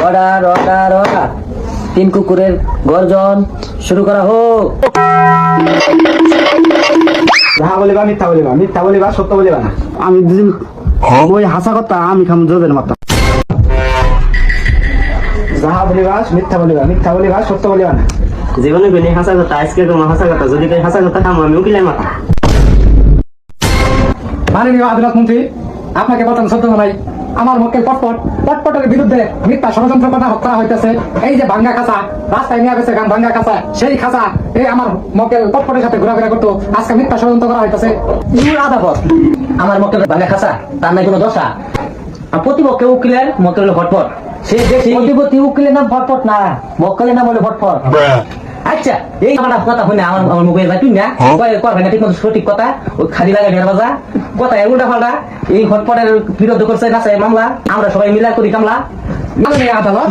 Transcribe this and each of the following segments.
Order order order. 3 কুকুরের গর্জন শুরু করা হোক। যাহা বলিবা মিথ্যা বলিবা, মিথ্যা বলিবা সত্য বলিবা না। আমি দুদিন ওই হাসা কথা আমি খাম জোদের মাত্রা। যাহা বলিবা মিথ্যা বলিবা, মিথ্যা বলিবা সত্য বলিবা না। জীবনে গুলি হাসা কথা, আজকে তোমার হাসা কথা, যদি তাই হাসা কথা খাম আমি উকিলের মাথা। মাননীয় আদালত মন্ত্রী, আপনাকে বর্তমান সত্য নাই। আমার মক্কেল পটপটের বিরুদ্ধে মিথ্যা ষড়যন্ত্র করা হইতেছে। এই যে ভাঙ্গা খাঁচা রাস্তায় নিয়ে গেছে, ভাঙ্গা খাঁচা, সেই খাঁচা এই আমার মক্কেল পটপটের সাথে ঘোরাফেরা করতো, আজকে মিথ্যা ষড়যন্ত্র করা হইতেছে। আদালত আমার মক্কেল ভাঙা খাসা, তার নাই কোনো দশা। আর প্রতিপক্ষে উকিলের মক্কেল হলো ফটফট। সে বেশি প্রতিপক্ষে উকিলের নাম ফটফট না, মক্কেলের নাম হলো ফটফট। আচ্ছা, এই আমার কথা শুনে আমার মুখে যাই তুই না করবে না ঠিক মতো সঠিক কথা, ওই খালি লাগে ঢের বাজা কথা উল্টা পাল্টা। এই ফটফটের বিরুদ্ধে করছে কাছে মামলা, আমরা সবাই মিলা করি কামলা। মাননীয় আদালত,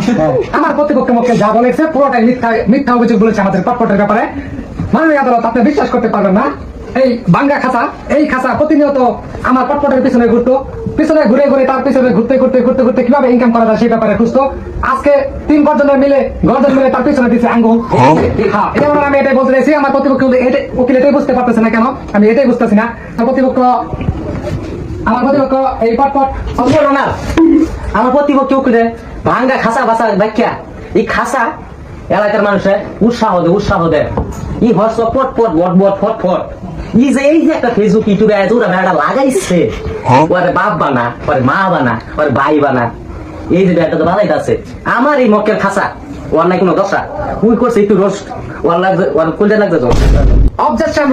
আমার প্রতিপক্ষ মক্কেল যা বলেছে পুরোটাই মিথ্যা অভিযোগ বলেছে আমাদের পটপটের ব্যাপারে। মাননীয় আদালত, আপনি বিশ্বাস করতে পারবেন না, এই ভাঙ্গা খাঁচা, এই খাঁচা প্রতিনিয়ত আমার পটপটের পিছনে ঘুরতো, পিছনে ঘুরে ঘুরে তার পিছনে ঘুরতে কিভাবে ইনকাম করা যায় সেই ব্যাপারে খুঁজতো। আজকে 3 গর্জনের মিলে তার পিছনে দিচ্ছে আঙ্গুল। যেমন আমি এটাই বলতে চাইছি, আমার প্রতিপক্ষ উকিল এটাই বুঝতে পারতেছে না কেন, আমি এটাই বুঝতেছি না। আমার প্রতিপক্ষ এই পটপট সম্পূর্ণ না। আমার প্রতিপক্ষ উকিলের ভাঙ্গা খাসা বাসা ব্যাখ্যা, এই খাসা এলাকার মানুষের উৎসাহ দেয়। ই হর্ষ পট ফট এই যে একটা ফেসবুক ইউটিউবে ওরা বেড়া লাগাইছে, ওরে বাপ বানা, ওরে মা বানা, ওরে ভাই বানা, এই যে বেড়াটা তো বানাইতে আছে। আমার এই মক্কেল খাসা, ওর নাই কোনো দশা, উই করছে একটু রোস্ট, ওর লাগছে, ওর কোনটা লাগছে। অবজেকশন।